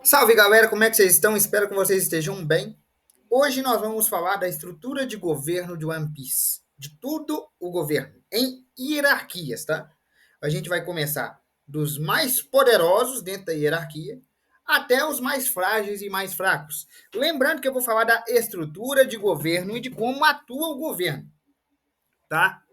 Salve galera, como é que vocês estão? Espero que vocês estejam bem. Hoje nós vamos falar da estrutura de governo de One Piece, de tudo o governo, em hierarquias, tá? A gente vai começar dos mais poderosos dentro da hierarquia até os mais frágeis e mais fracos. Lembrando que eu vou falar da estrutura de governo e de como atua o governo, tá?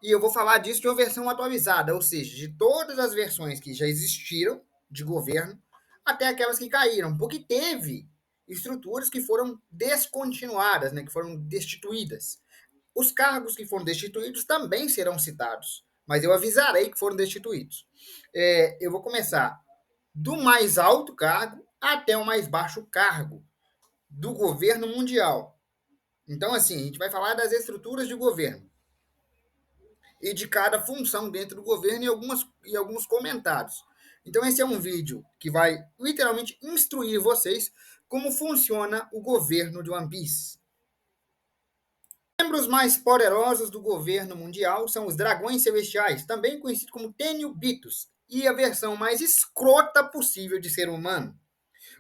E eu vou falar disso de uma versão atualizada, ou seja, de todas as versões que já existiram de governo até aquelas que caíram, porque teve estruturas que foram descontinuadas, né, que foram destituídas. Os cargos que foram destituídos também serão citados, mas eu avisarei que foram destituídos. Eu vou começar do mais alto cargo até o mais baixo cargo do governo mundial. Então, assim, a gente vai falar das estruturas de governo e de cada função dentro do governo e alguns comentários. Então, esse é um vídeo que vai literalmente instruir vocês como funciona o governo de One Piece. Os membros mais poderosos do governo mundial são os dragões celestiais, também conhecidos como Tenryubitos, e a versão mais escrota possível de ser humano.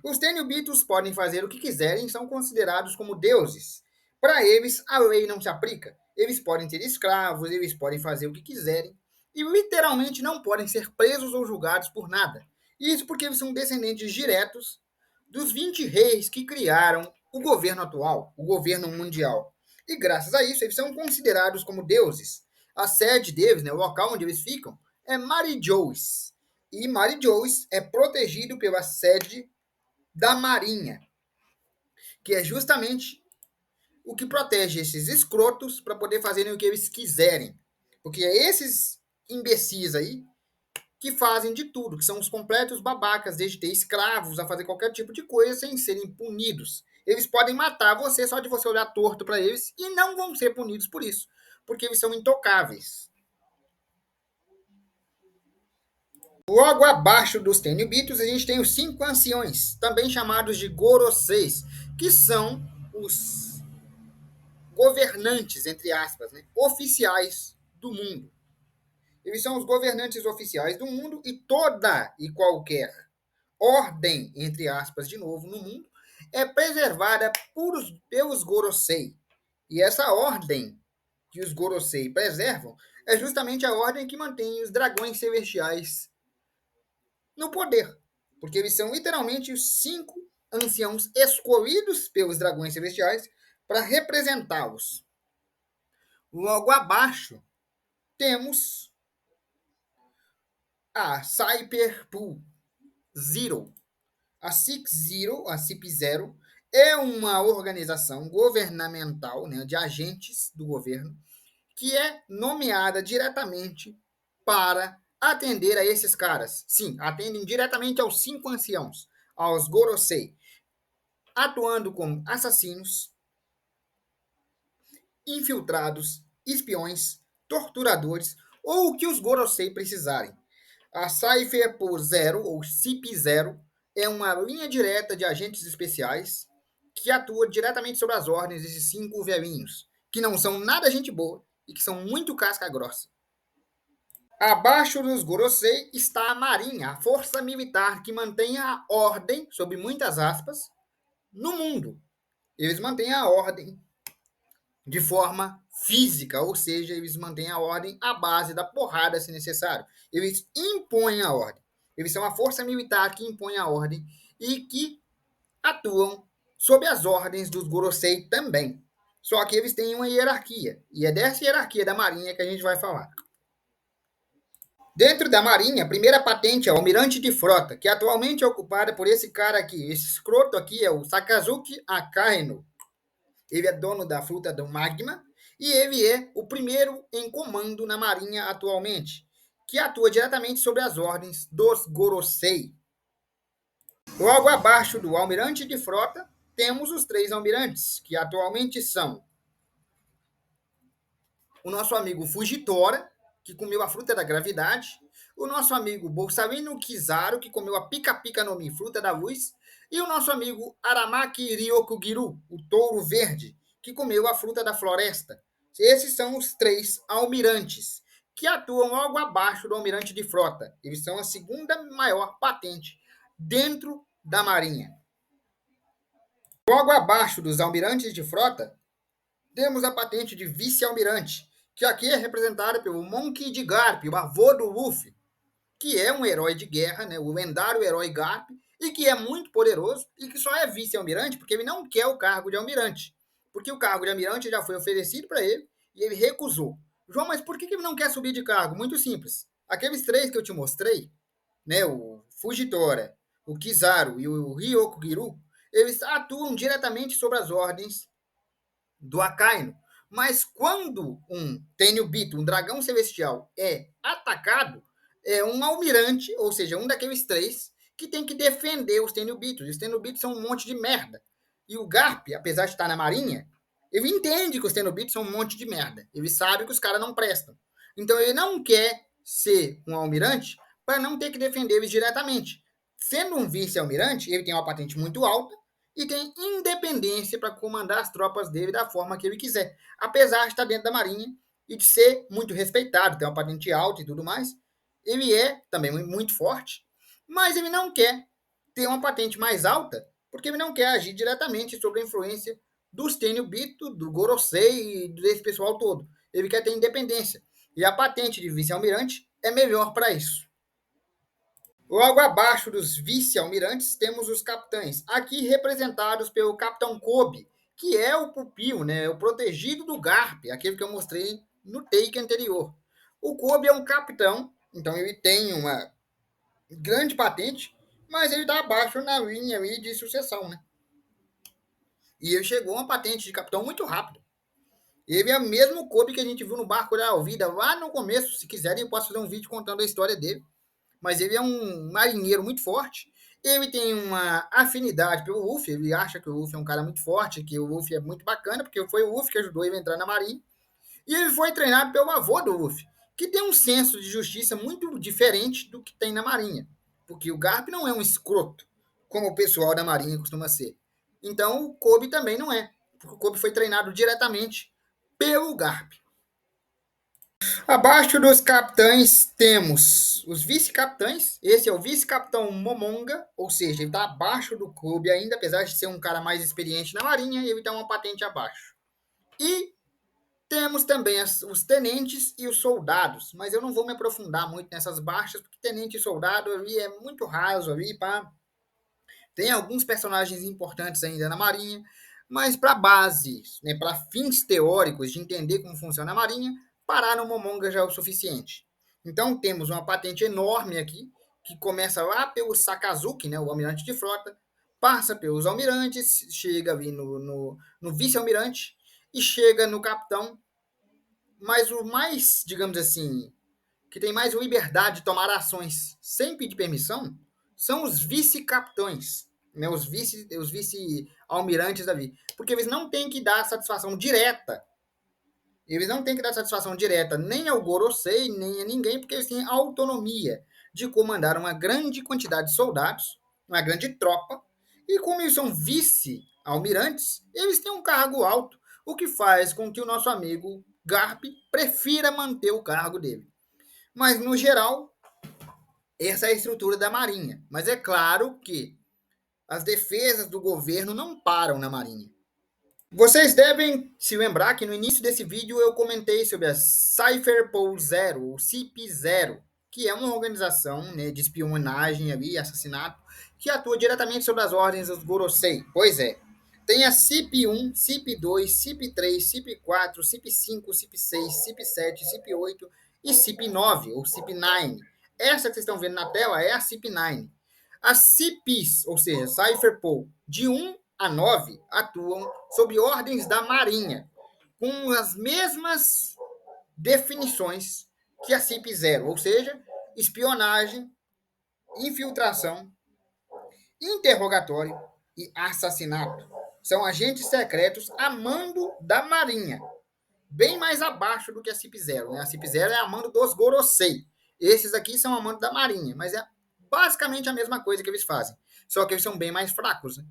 Os Tenryubitos podem fazer o que quiserem e são considerados como deuses. Para eles, a lei não se aplica. Eles podem ter escravos, eles podem fazer o que quiserem e literalmente não podem ser presos ou julgados por nada. Isso porque eles são descendentes diretos dos 20 reis que criaram o governo atual, o governo mundial. E graças a isso, eles são considerados como deuses. A sede deles, né, o local onde eles ficam, é Marijois. E Marijois é protegido pela sede da Marinha, que é justamente o que protege esses escrotos para poder fazerem o que eles quiserem. Porque é esses imbecis aí que fazem de tudo, que são os completos babacas, desde ter escravos a fazer qualquer tipo de coisa sem serem punidos. Eles podem matar você só de você olhar torto para eles e não vão ser punidos por isso, porque eles são intocáveis. Logo abaixo dos Tenryubitos, a gente tem os cinco anciões, também chamados de Goroseis, que são os governantes, entre aspas, né, oficiais do mundo. Eles são os governantes oficiais do mundo e toda e qualquer ordem, entre aspas, de novo, no mundo, é preservada pelos Gorosei. E essa ordem que os Gorosei preservam é justamente a ordem que mantém os dragões celestiais no poder. Porque eles são literalmente os cinco anciãos escolhidos pelos dragões celestiais para representá-los. Logo abaixo, temos a Cyberpool Zero. A Six Zero, a CIP Zero, é uma organização governamental, né, de agentes do governo, que é nomeada diretamente para atender a esses caras. Sim, atendem diretamente aos cinco anciãos, aos Gorosei, atuando como assassinos, infiltrados, espiões, torturadores ou o que os Gorosei precisarem. A Cypher por Zero, ou CIP Zero, é uma linha direta de agentes especiais que atua diretamente sobre as ordens desses cinco velhinhos, que não são nada gente boa e que são muito casca grossa. Abaixo dos Gorosei está a Marinha, a força militar que mantém a ordem, sob muitas aspas, no mundo. Eles mantêm a ordem de forma física, ou seja, eles mantêm a ordem à base da porrada se necessário. Eles impõem a ordem. Eles são a força militar que impõe a ordem e que atuam sob as ordens dos Gorosei também. Só que eles têm uma hierarquia, e é dessa hierarquia da Marinha que a gente vai falar. Dentro da Marinha, a primeira patente é o Almirante de Frota, que atualmente é ocupada por esse cara aqui. Esse escroto aqui é o Sakazuki Akainu. Ele é dono da fruta do magma e ele é o primeiro em comando na Marinha atualmente, que atua diretamente sobre as ordens dos Gorosei. Logo abaixo do almirante de frota, temos os três almirantes, que atualmente são o nosso amigo Fujitora, que comeu a fruta da gravidade, o nosso amigo Bolsavino Kizaru, que comeu a pica-pica no Mi, fruta da luz, e o nosso amigo Aramaki Ryokugiru, o touro verde, que comeu a fruta da floresta. Esses são os três almirantes, que atuam logo abaixo do almirante de frota. Eles são a segunda maior patente dentro da Marinha. Logo abaixo dos almirantes de frota, temos a patente de vice-almirante, que aqui é representada pelo Monkey D. Garp, o avô do Luffy, que é um herói de guerra, né, o lendário herói Garp, e que é muito poderoso e que só é vice-almirante porque ele não quer o cargo de almirante. Porque o cargo de almirante já foi oferecido para ele e ele recusou. João, mas por que ele não quer subir de cargo? Muito simples. Aqueles três que eu te mostrei, né, o Fujitora, o Kizaru e o Ryokugiru, eles atuam diretamente sob as ordens do Akainu. Mas quando um Tenryubito, um dragão celestial, é atacado, é um almirante, ou seja, um daqueles três, que tem que defender os Tenryubitos. Os Tenryubitos são um monte de merda. E o Garp, apesar de estar na marinha, ele entende que os Tenryubitos são um monte de merda. Ele sabe que os caras não prestam. Então ele não quer ser um almirante para não ter que defender eles diretamente. Sendo um vice-almirante, ele tem uma patente muito alta, e tem independência para comandar as tropas dele da forma que ele quiser, apesar de estar dentro da Marinha e de ser muito respeitado, ter uma patente alta e tudo mais. Ele é também muito forte, mas ele não quer ter uma patente mais alta, porque ele não quer agir diretamente sobre a influência dos Tenryubito, do Gorosei e desse pessoal todo. Ele quer ter independência. E a patente de vice-almirante é melhor para isso. Logo abaixo dos vice-almirantes temos os capitães, aqui representados pelo Capitão Kobe, que é o pupilo, né, o protegido do Garp, aquele que eu mostrei no take anterior. O Kobe é um capitão, então ele tem uma grande patente, mas ele está abaixo na linha ali de sucessão, né? E ele chegou a uma patente de capitão muito rápido. Ele é o mesmo Kobe que a gente viu no barco da Alvida lá no começo. Se quiserem, eu posso fazer um vídeo contando a história dele. Mas ele é um marinheiro muito forte. Ele tem uma afinidade pelo Luffy. Ele acha que o Luffy é um cara muito forte, que o Luffy é muito bacana, porque foi o Luffy que ajudou ele a entrar na marinha. E ele foi treinado pelo avô do Luffy, que tem um senso de justiça muito diferente do que tem na marinha. Porque o Garp não é um escroto, como o pessoal da marinha costuma ser. Então o Kobe também não é, porque o Kobe foi treinado diretamente pelo Garp. Abaixo dos capitães temos os vice-capitães. Esse é o vice-capitão Momonga, ou seja, ele está abaixo do clube ainda, apesar de ser um cara mais experiente na marinha, ele tem uma patente abaixo. E temos também os tenentes e os soldados, mas eu não vou me aprofundar muito nessas baixas, porque tenente e soldado ali é muito raso ali, pá. Tem alguns personagens importantes ainda na marinha, mas para base, né, para fins teóricos de entender como funciona a marinha, parar no Momonga já é o suficiente. Então temos uma patente enorme aqui, que começa lá pelo Sakazuki, né, o almirante de frota, passa pelos almirantes, chega ali no vice-almirante e chega no capitão, mas o mais, digamos assim, que tem mais liberdade de tomar ações sem pedir permissão, são os vice-capitães, né, os vice-almirantes ali. Porque eles não têm que dar satisfação direta. Eles não têm que dar satisfação direta nem ao Gorosei, nem a ninguém, porque eles têm autonomia de comandar uma grande quantidade de soldados, uma grande tropa, e como eles são vice-almirantes, eles têm um cargo alto, o que faz com que o nosso amigo Garp prefira manter o cargo dele. Mas, no geral, essa é a estrutura da Marinha. Mas é claro que as defesas do governo não param na Marinha. Vocês devem se lembrar que no início desse vídeo eu comentei sobre a Cypherpol Zero, ou CIP-0, que é uma organização, né, de espionagem ali, assassinato, que atua diretamente sob as ordens dos Gorosei. Pois é. Tem a CIP-1, CIP-2, CIP-3, CIP-4, CIP-5, CIP-6, CIP-7, CIP-8 e CIP-9, ou CIP-9. Essa que vocês estão vendo na tela é a CIP-9. As CIPs, ou seja, Cypherpol, de 1 a 9, atuam sob ordens da Marinha, com as mesmas definições que a CIP-0, ou seja, espionagem, infiltração, interrogatório e assassinato. São agentes secretos a mando da Marinha, bem mais abaixo do que a CIP-0. Né? A CIP-0 é a mando dos Gorosei. Esses aqui são a mando da Marinha, mas é basicamente a mesma coisa que eles fazem, só que eles são bem mais fracos. Né?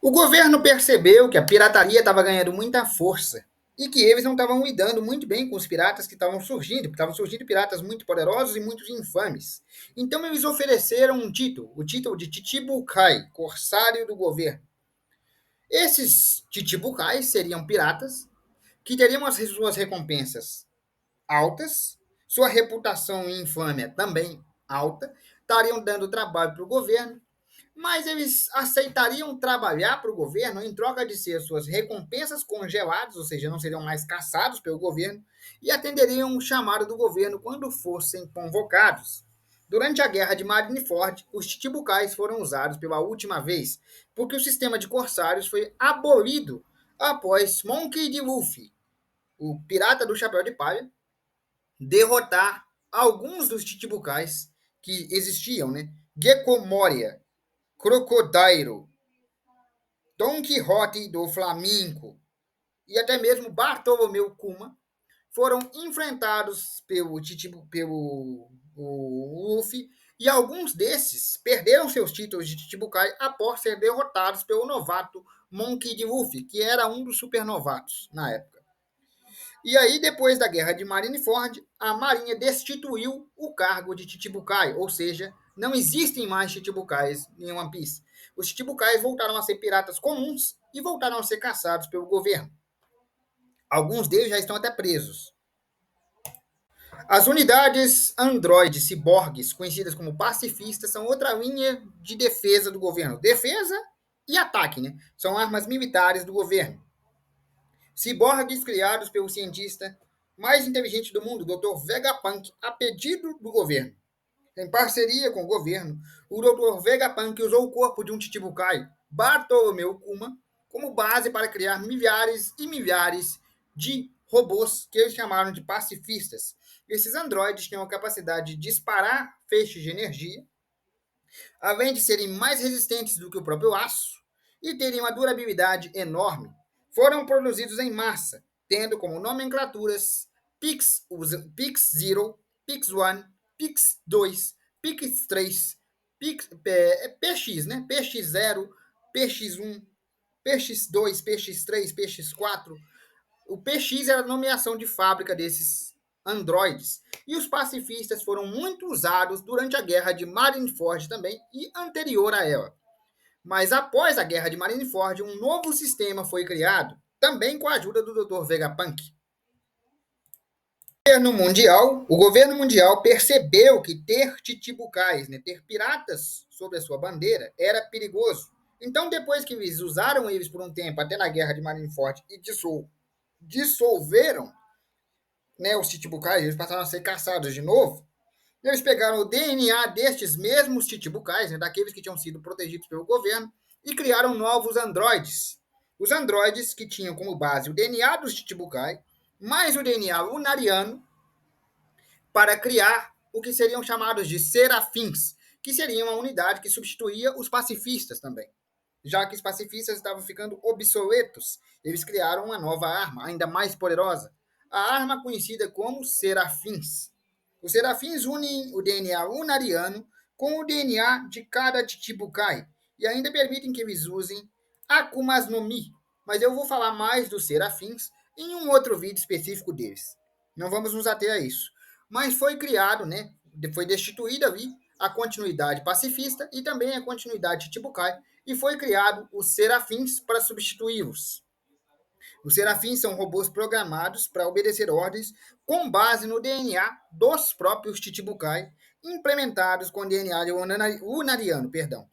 O governo percebeu que a pirataria estava ganhando muita força e que eles não estavam lidando muito bem com os piratas que estavam surgindo piratas muito poderosos e muito infames. Então eles ofereceram um título, o título de Chichibukai, corsário do governo. Esses Chichibukais seriam piratas que teriam as suas recompensas altas, sua reputação e infâmia também alta, estariam dando trabalho para o governo, mas eles aceitariam trabalhar para o governo em troca de ser suas recompensas congeladas, ou seja, não seriam mais caçados pelo governo, e atenderiam o chamado do governo quando fossem convocados. Durante a guerra de Marineford, os Chichibucais foram usados pela última vez, porque o sistema de corsários foi abolido após Monkey D. Luffy, o pirata do chapéu de palha, derrotar alguns dos Chichibucais que existiam, né? Gecko Moria, Crocodile, Don Quixote do Flamengo e até mesmo Bartolomeu Kuma foram enfrentados pelo o Luffy, e alguns desses perderam seus títulos de Chichibukai após ser derrotados pelo novato Monkey D. Luffy, que era um dos supernovatos na época. E aí, depois da guerra de Marineford, a Marinha destituiu o cargo de Chichibukai, ou seja, não existem mais Chichibukais em One Piece. Os Chichibukais voltaram a ser piratas comuns e voltaram a ser caçados pelo governo. Alguns deles já estão até presos. As unidades androides ciborgues, conhecidas como pacifistas, são outra linha de defesa do governo. Defesa e ataque, né? São armas militares do governo. Ciborgues criados pelo cientista mais inteligente do mundo, Dr. Vegapunk, a pedido do governo. Em parceria com o governo, o Dr. Vegapunk usou o corpo de um Chichibukai, Bartolomeu Kuma, como base para criar milhares e milhares de robôs que eles chamaram de pacifistas. Esses androides tinham a capacidade de disparar feixes de energia, além de serem mais resistentes do que o próprio aço e terem uma durabilidade enorme. Foram produzidos em massa, tendo como nomenclaturas Pix 0, Pix 1, Pix 2, Pix 3, PX, né? PX0, PX1, PX2, PX3, PX4. O PX era a nomeação de fábrica desses androides. E os pacifistas foram muito usados durante a guerra de Marineford também e anterior a ela. Mas após a guerra de Marineford, um novo sistema foi criado, também com a ajuda do Dr. Vegapunk. O governo mundial percebeu que ter Chichibukais, né, ter piratas sob a sua bandeira, era perigoso. Então, depois que eles usaram eles por um tempo, até na guerra de Marineford, e dissolveram, né, os Chichibukais, eles passaram a ser caçados de novo. Eles pegaram o DNA destes mesmos Chichibukais, né, daqueles que tinham sido protegidos pelo governo, e criaram novos androides. Os androides que tinham como base o DNA dos Chichibukai, mais o DNA lunariano, para criar o que seriam chamados de serafins, que seriam uma unidade que substituía os pacifistas também. Já que os pacifistas estavam ficando obsoletos, eles criaram uma nova arma, ainda mais poderosa, a arma conhecida como serafins. Os serafins unem o DNA lunariano com o DNA de cada Chichibukai e ainda permitem que eles usem Akumas no Mi, mas eu vou falar mais dos serafins em um outro vídeo específico deles. Não vamos nos ater a isso. Mas foi criado, né? Foi destituída ali a continuidade pacifista e também a continuidade Chichibukai, e foi criado os serafins para substituí-los. Os serafins são robôs programados para obedecer ordens com base no DNA dos próprios Chichibukai, implementados com DNA lunariano, perdão.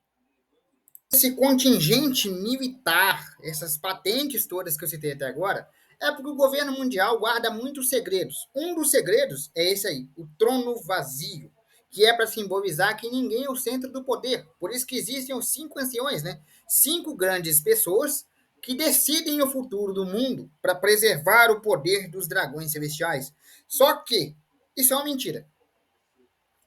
Esse contingente militar, essas patentes todas que eu citei até agora, é porque o governo mundial guarda muitos segredos. Um dos segredos é esse aí, o trono vazio, que é para simbolizar que ninguém é o centro do poder. Por isso que existem os 5 anciões, né? 5 grandes pessoas que decidem o futuro do mundo para preservar o poder dos dragões celestiais. Só que isso é uma mentira.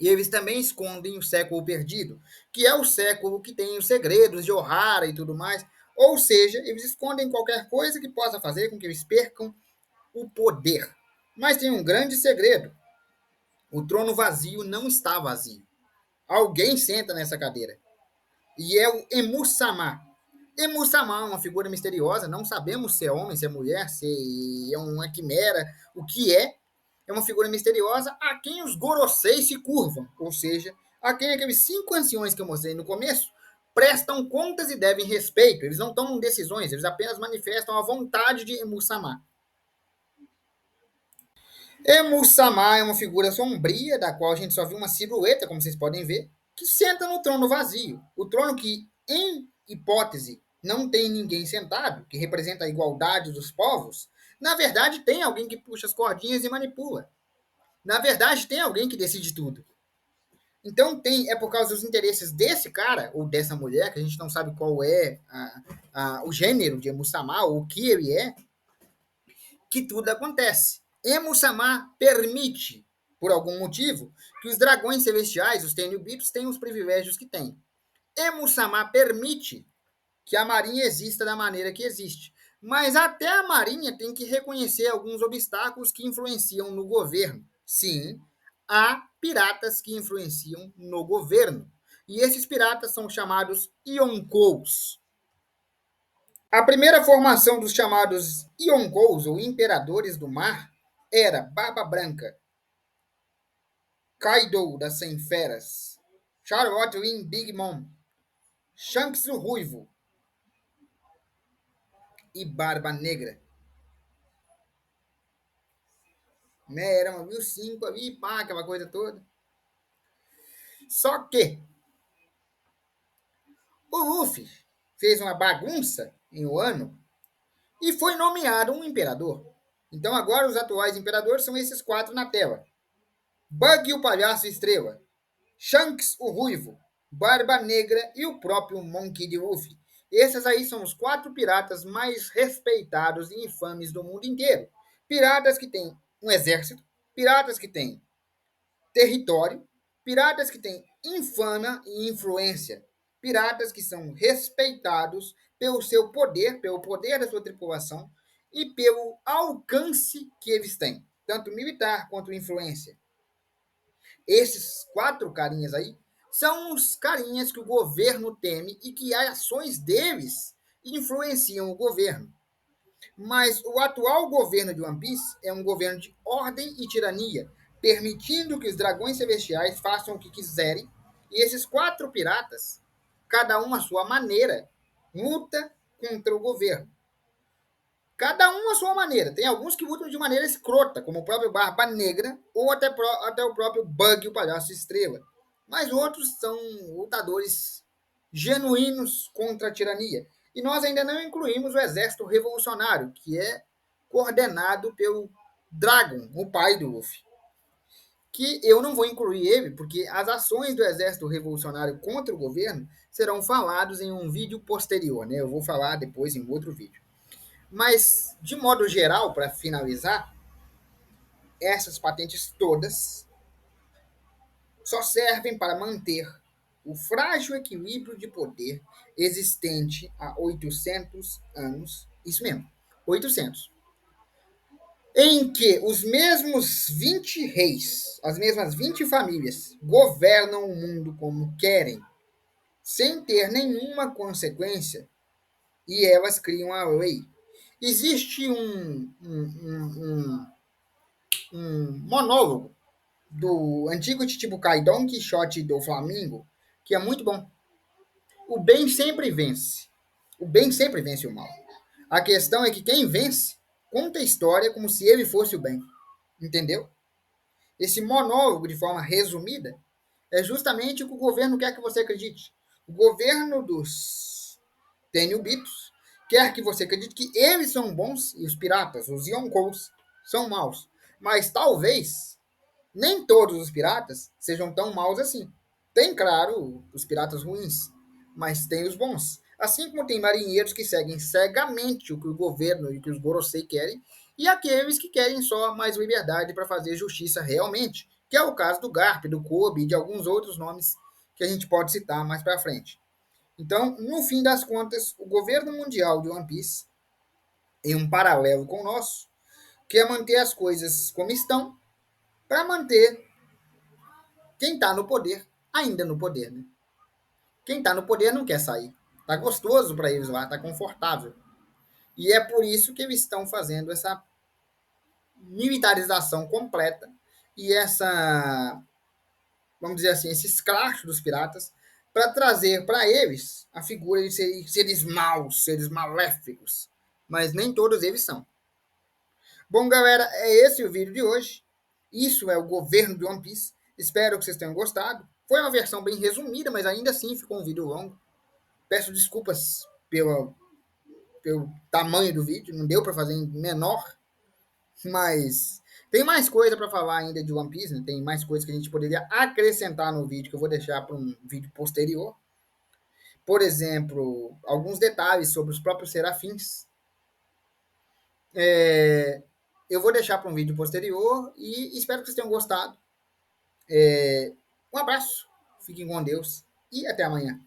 E eles também escondem o século perdido, que é o século que tem os segredos de Ohara e tudo mais. Ou seja, eles escondem qualquer coisa que possa fazer com que eles percam o poder. Mas tem um grande segredo. O trono vazio não está vazio. Alguém senta nessa cadeira. E é o Emu-sama. E Musamman, uma figura misteriosa, não sabemos se é homem, se é mulher, se é uma quimera, o que é. É uma figura misteriosa a quem os Gorosei se curvam, ou seja, a quem aqueles 5 anciões que eu mostrei no começo prestam contas e devem respeito. Eles não tomam decisões, eles apenas manifestam a vontade de Musamman. Emusama é uma figura sombria, da qual a gente só viu uma silhueta, como vocês podem ver, que senta no trono vazio. O trono que, em hipótese, não tem ninguém sentado, que representa a igualdade dos povos, na verdade tem alguém que puxa as cordinhas e manipula. Na verdade tem alguém que decide tudo. Então é por causa dos interesses desse cara, ou dessa mulher, que a gente não sabe qual é o gênero de Emusama, ou o que ele é, que tudo acontece. Emu-sama permite, por algum motivo, que os dragões celestiais, os Tenryubitos, tenham os privilégios que têm. Emu-sama permite que a marinha exista da maneira que existe. Mas até a marinha tem que reconhecer alguns obstáculos que influenciam no governo. Sim, há piratas que influenciam no governo. E esses piratas são chamados Yonkous. A primeira formação dos chamados Yonkous, ou Imperadores do Mar, era Barba Branca, Kaido das 100 Feras, Charlotte Win Big Mom, Shanks o Ruivo e Barba Negra. Né? Eram os 5 ali, pá, aquela coisa toda. Só que o Luffy fez uma bagunça em Wano e foi nomeado um imperador. Então agora os atuais imperadores são esses 4 na tela. Bug o Palhaço Estrela, Shanks o Ruivo, Barba Negra e o próprio Monkey D. Luffy. Esses aí são os 4 piratas mais respeitados e infames do mundo inteiro. Piratas que têm um exército, piratas que têm território, piratas que têm infâmia e influência, piratas que são respeitados pelo seu poder, pelo poder da sua tripulação e pelo alcance que eles têm, tanto militar quanto influência. Esses 4 carinhas aí são os carinhas que o governo teme e que as ações deles influenciam o governo. Mas o atual governo de One Piece é um governo de ordem e tirania, permitindo que os dragões celestiais façam o que quiserem. E esses 4 piratas, cada um à sua maneira, luta contra o governo. Cada um à sua maneira. Tem alguns que lutam de maneira escrota, como o próprio Barba Negra, ou até o próprio Bug, o Palhaço Estrela. Mas outros são lutadores genuínos contra a tirania. E nós ainda não incluímos o Exército Revolucionário, que é coordenado pelo Dragon, o pai do Luffy. Que eu não vou incluir ele, porque as ações do Exército Revolucionário contra o governo serão falados em um vídeo posterior, né? Eu vou falar depois em outro vídeo. Mas, de modo geral, para finalizar, essas patentes todas só servem para manter o frágil equilíbrio de poder existente há 800 anos, isso mesmo, 800, em que os mesmos 20 reis, as mesmas 20 famílias, governam o mundo como querem, sem ter nenhuma consequência, e elas criam a lei. Existe um monólogo do antigo Chichibukai Don Quixote do Flamengo, que é muito bom. O bem sempre vence. O bem sempre vence o mal. A questão é que quem vence conta a história como se ele fosse o bem. Entendeu? Esse monólogo, de forma resumida, é justamente o que o governo quer que você acredite. O governo dos Tenryubitos quer que você acredite que eles são bons e os piratas, os Yonkous, são maus. Mas talvez nem todos os piratas sejam tão maus assim. Tem, claro, os piratas ruins, mas tem os bons. Assim como tem marinheiros que seguem cegamente o que o governo e o que os Gorosei querem, e aqueles que querem só mais liberdade para fazer justiça realmente, que é o caso do Garp, do Kobe e de alguns outros nomes que a gente pode citar mais para frente. Então, no fim das contas, o governo mundial de One Piece, em um paralelo com o nosso, quer manter as coisas como estão para manter quem está no poder ainda no poder. Né? Quem está no poder não quer sair. Tá gostoso para eles lá, tá confortável. E é por isso que eles estão fazendo essa militarização completa e essa, vamos dizer assim, esse escracho dos piratas para trazer para eles a figura de seres maus, seres maléficos. Mas nem todos eles são. Bom, galera, é esse o vídeo de hoje. Isso é o governo de One Piece. Espero que vocês tenham gostado. Foi uma versão bem resumida, mas ainda assim ficou um vídeo longo. Peço desculpas pelo tamanho do vídeo, não deu para fazer em menor, mas tem mais coisa para falar ainda de One Piece, né? Tem mais coisas que a gente poderia acrescentar no vídeo que eu vou deixar para um vídeo posterior. Por exemplo, alguns detalhes sobre os próprios serafins. Eu vou deixar para um vídeo posterior e espero que vocês tenham gostado. Um abraço, fiquem com Deus e até amanhã.